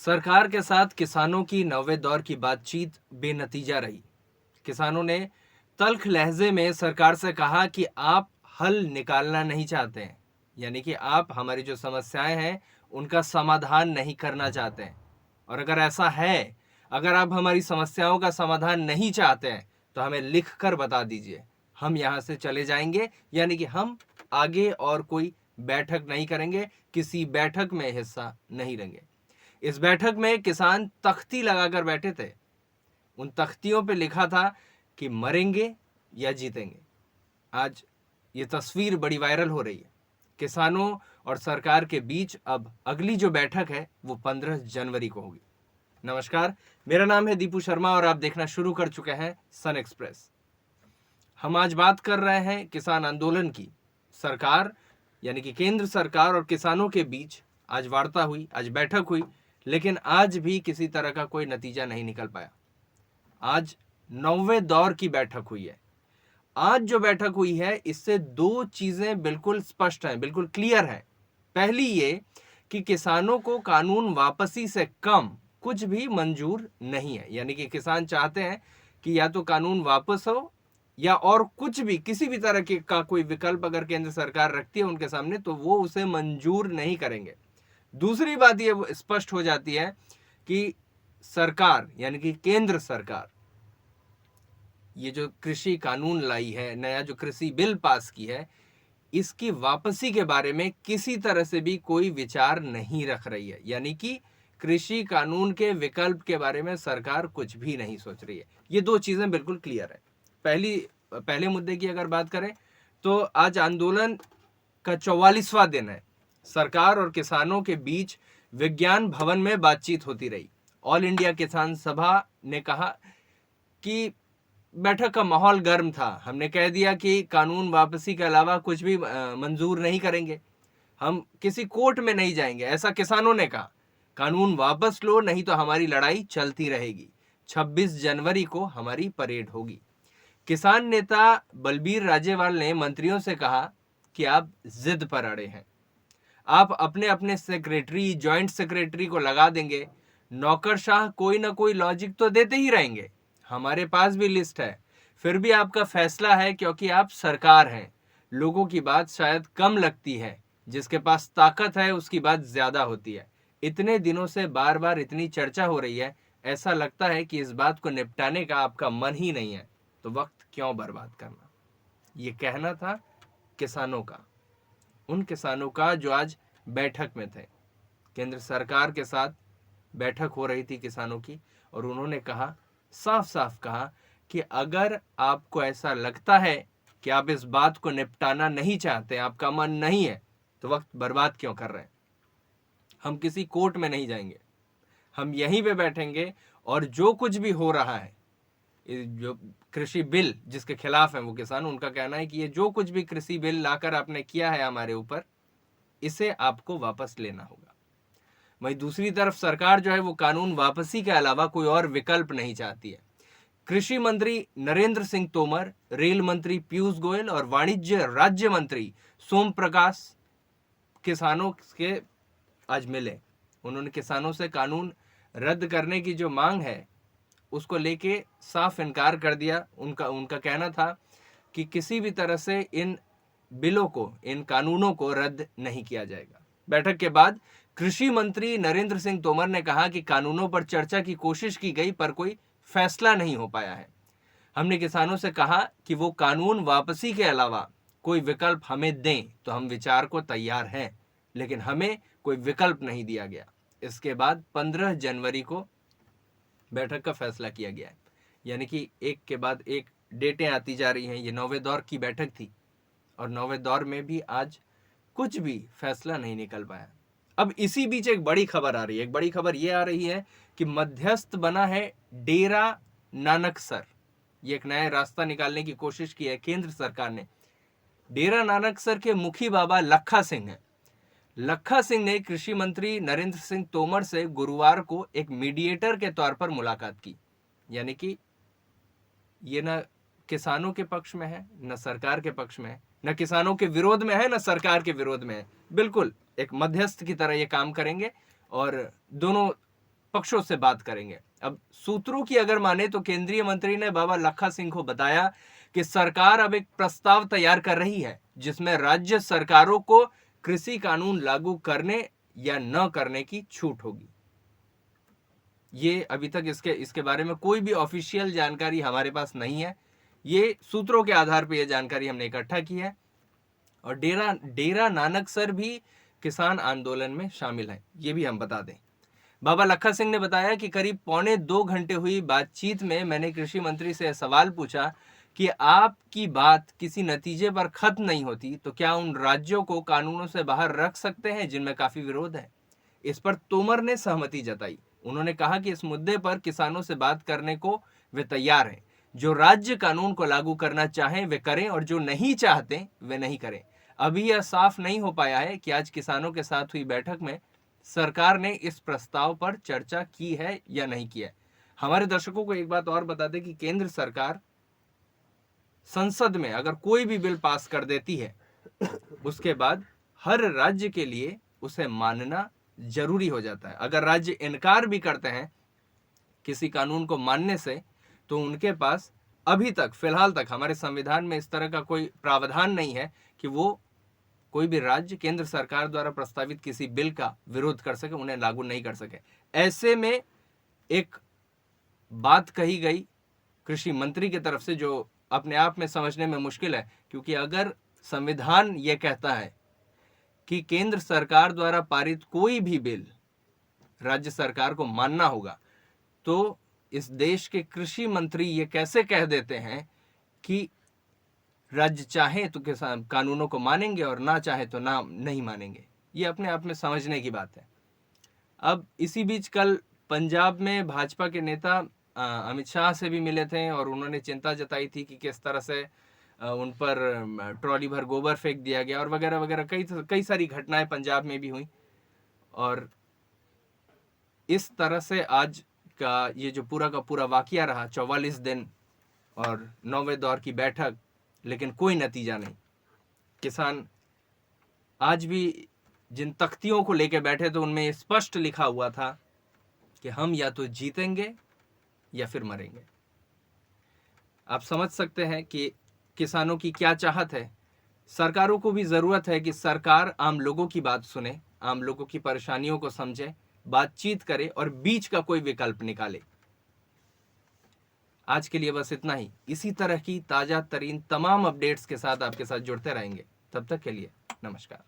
सरकार के साथ किसानों की नौवें दौर की बातचीत बेनतीजा रही। किसानों ने तल्ख लहजे में सरकार से कहा कि आप हल निकालना नहीं चाहते हैं, यानी कि आप हमारी जो समस्याएं हैं उनका समाधान नहीं करना चाहते हैं। और अगर ऐसा है, अगर आप हमारी समस्याओं का समाधान नहीं चाहते हैं तो हमें लिख कर बता दीजिए, हम यहाँ से चले जाएंगे। यानी कि हम आगे और कोई बैठक नहीं करेंगे, किसी बैठक में हिस्सा नहीं लेंगे। इस बैठक में किसान तख्ती लगाकर बैठे थे। उन तख्तियों पे लिखा था कि मरेंगे या जीतेंगे। आज ये तस्वीर बड़ी वायरल हो रही है। किसानों और सरकार के बीच अब अगली जो बैठक है वो 15 जनवरी को होगी। नमस्कार, मेरा नाम है दीपू शर्मा और आप देखना शुरू कर चुके हैं सन एक्सप्रेस। हम आज बात कर रहे हैं किसान आंदोलन की। सरकार यानी कि केंद्र सरकार और किसानों के बीच आज वार्ता हुई, आज बैठक हुई, लेकिन आज भी किसी तरह का कोई नतीजा नहीं निकल पाया। आज 9वें दौर की बैठक हुई है। आज जो बैठक हुई है इससे दो चीजें बिल्कुल स्पष्ट हैं, बिल्कुल क्लियर हैं। पहली ये कि किसानों को कानून वापसी से कम कुछ भी मंजूर नहीं है। यानी कि किसान चाहते हैं कि या तो कानून वापस हो या और कुछ भी, किसी भी तरह के का कोई विकल्प अगर केंद्र सरकार रखती है उनके सामने तो वो उसे मंजूर नहीं करेंगे। दूसरी बात ये स्पष्ट हो जाती है कि सरकार यानी कि केंद्र सरकार ये जो कृषि कानून लाई है, नया जो कृषि बिल पास की है, इसकी वापसी के बारे में किसी तरह से भी कोई विचार नहीं रख रही है। यानी कि कृषि कानून के विकल्प के बारे में सरकार कुछ भी नहीं सोच रही है। ये दो चीजें बिल्कुल क्लियर है। पहले मुद्दे की अगर बात करें तो आज आंदोलन का 44वां दिन है। सरकार और किसानों के बीच विज्ञान भवन में बातचीत होती रही। ऑल इंडिया किसान सभा ने कहा कि बैठक का माहौल गर्म था। हमने कह दिया कि कानून वापसी के अलावा कुछ भी मंजूर नहीं करेंगे, हम किसी कोर्ट में नहीं जाएंगे, ऐसा किसानों ने कहा। कानून वापस लो नहीं तो हमारी लड़ाई चलती रहेगी। 26 जनवरी को हमारी परेड होगी। किसान नेता बलबीर राजेवाल ने मंत्रियों से कहा कि आप जिद पर अड़े हैं, आप अपने अपने सेक्रेटरी, जॉइंट सेक्रेटरी को लगा देंगे, नौकरशाह कोई ना कोई लॉजिक तो देते ही रहेंगे। हमारे पास भी लिस्ट है, फिर भी आपका फैसला है क्योंकि आप सरकार हैं। लोगों की बात शायद कम लगती है, जिसके पास ताकत है उसकी बात ज्यादा होती है। इतने दिनों से बार बार इतनी चर्चा हो रही है, ऐसा लगता है कि इस बात को निपटाने का आपका मन ही नहीं है, तो वक्त क्यों बर्बाद करना। ये कहना था किसानों का, उन किसानों का जो आज बैठक में थे। केंद्र सरकार के साथ बैठक हो रही थी किसानों की, और उन्होंने कहा, साफ साफ कहा कि अगर आपको ऐसा लगता है कि आप इस बात को निपटाना नहीं चाहते, आपका मन नहीं है, तो वक्त बर्बाद क्यों कर रहे हैं। हम किसी कोर्ट में नहीं जाएंगे, हम यहीं पे बैठेंगे और जो कुछ भी हो रहा है, जो कृषि बिल जिसके खिलाफ है वो किसान, उनका कहना है कि ये जो कुछ भी कृषि बिल लाकर आपने किया है हमारे ऊपर, इसे आपको वापस लेना होगा। वहीं दूसरी तरफ सरकार जो है वो कानून वापसी के अलावा कोई और विकल्प नहीं चाहती है। कृषि मंत्री नरेंद्र सिंह तोमर, रेल मंत्री पीयूष गोयल और वाणिज्य राज्य मंत्री सोम प्रकाश किसानों के आज मिले। उन्होंने किसानों से कानून रद्द करने की जो मांग है उसको लेके साफ इनकार कर दिया। उनका कहना था कि किसी भी तरह से इन बिलों को, इन कानूनों को रद्द नहीं किया जाएगा। बैठक के बाद कृषि मंत्री नरेंद्र सिंह तोमर ने कहा कि कानूनों पर चर्चा की कोशिश की गई पर कोई फैसला नहीं हो पाया है। हमने किसानों से कहा कि वो कानून वापसी के अलावा कोई विकल्प हमें दें तो हम विचार को तैयार हैं, लेकिन हमें कोई विकल्प नहीं दिया गया। इसके बाद 15 जनवरी को बैठक का फैसला किया गया है। यानी कि एक के बाद एक डेटें आती जा रही हैं। ये 9वें दौर की बैठक थी और 9वें दौर में भी आज कुछ भी फैसला नहीं निकल पाया। अब इसी बीच एक बड़ी खबर आ रही है। एक बड़ी खबर ये आ रही है कि मध्यस्थ बना है डेरा नानकसर। ये एक नया रास्ता निकालने की कोशिश की है केंद्र सरकार ने। डेरा नानकसर के मुखी बाबा लखा सिंह हैं। लखा सिंह ने कृषि मंत्री नरेंद्र सिंह तोमर से गुरुवार को एक मीडिएटर के तौर पर मुलाकात की। यानी कि ये न किसानों के पक्ष में है, न सरकार के पक्ष में है, न किसानों के विरोध में है, न सरकार के विरोध में है। बिल्कुल एक मध्यस्थ की तरह ये काम करेंगे और दोनों पक्षों से बात करेंगे। अब सूत्रों की अगर माने तो केंद्रीय मंत्री ने बाबा लखा सिंह को बताया कि सरकार अब एक प्रस्ताव तैयार कर रही है जिसमें राज्य सरकारों को कृषि कानून लागू करने या न करने की छूट होगी। ये अभी तक इसके बारे में कोई भी ऑफिशियल जानकारी हमारे पास नहीं है। ये सूत्रों के आधार पर यह जानकारी हमने इकट्ठा की है। और डेरा नानक सर भी किसान आंदोलन में शामिल हैं, ये भी हम बता दें। बाबा लखा सिंह ने बताया कि करीब 1.25 घंटे हुई बातचीत में मैंने कृषि मंत्री से सवाल पूछा कि आपकी बात किसी नतीजे पर खत्म नहीं होती तो क्या उन राज्यों को कानूनों से बाहर रख सकते हैं जिनमें काफी विरोध है। इस पर तोमर ने सहमति जताई। उन्होंने कहा कि इस मुद्दे पर किसानों से बात करने को वे तैयार हैं। जो राज्य कानून को लागू करना चाहें वे करें और जो नहीं चाहते वे नहीं करें। अभी यह साफ नहीं हो पाया है कि आज किसानों के साथ हुई बैठक में सरकार ने इस प्रस्ताव पर चर्चा की है या नहीं की है। हमारे दर्शकों को एक बात और बता दें कि केंद्र सरकार संसद में अगर कोई भी बिल पास कर देती है उसके बाद हर राज्य के लिए उसे मानना जरूरी हो जाता है। अगर राज्य इनकार भी करते हैं किसी कानून को मानने से तो उनके पास अभी तक फिलहाल तक हमारे संविधान में इस तरह का कोई प्रावधान नहीं है कि वो कोई भी राज्य केंद्र सरकार द्वारा प्रस्तावित किसी बिल का विरोध कर सके, उन्हें लागू नहीं कर सके। ऐसे में एक बात कही गई कृषि मंत्री की तरफ से जो अपने आप में समझने में मुश्किल है, क्योंकि अगर संविधान यह कहता है कि केंद्र सरकार द्वारा पारित कोई भी बिल राज्य सरकार को मानना होगा, तो इस देश के कृषि मंत्री ये कैसे कह देते हैं कि राज्य चाहे तो किसान कानूनों को मानेंगे और ना चाहे तो ना नहीं मानेंगे। ये अपने आप में समझने की बात है। अब इसी बीच कल पंजाब में भाजपा के नेता अमित शाह से भी मिले थे और उन्होंने चिंता जताई थी कि किस तरह से उन पर ट्रॉली भर गोबर फेंक दिया गया और वगैरह वगैरह कई सारी घटनाएं पंजाब में भी हुई। और इस तरह से आज का ये जो पूरा का पूरा वाकया रहा, 44 दिन और 9वें दौर की बैठक, लेकिन कोई नतीजा नहीं। किसान आज भी जिन तख्तियों को लेकर बैठे थे उनमें स्पष्ट लिखा हुआ था कि हम या तो जीतेंगे या फिर मरेंगे। आप समझ सकते हैं कि किसानों की क्या चाहत है। सरकारों को भी जरूरत है कि सरकार आम लोगों की बात सुने, आम लोगों की परेशानियों को समझे, बातचीत करे और बीच का कोई विकल्प निकाले। आज के लिए बस इतना ही। इसी तरह की ताजा तरीन तमाम अपडेट्स के साथ आपके साथ जुड़ते रहेंगे। तब तक के लिए नमस्कार।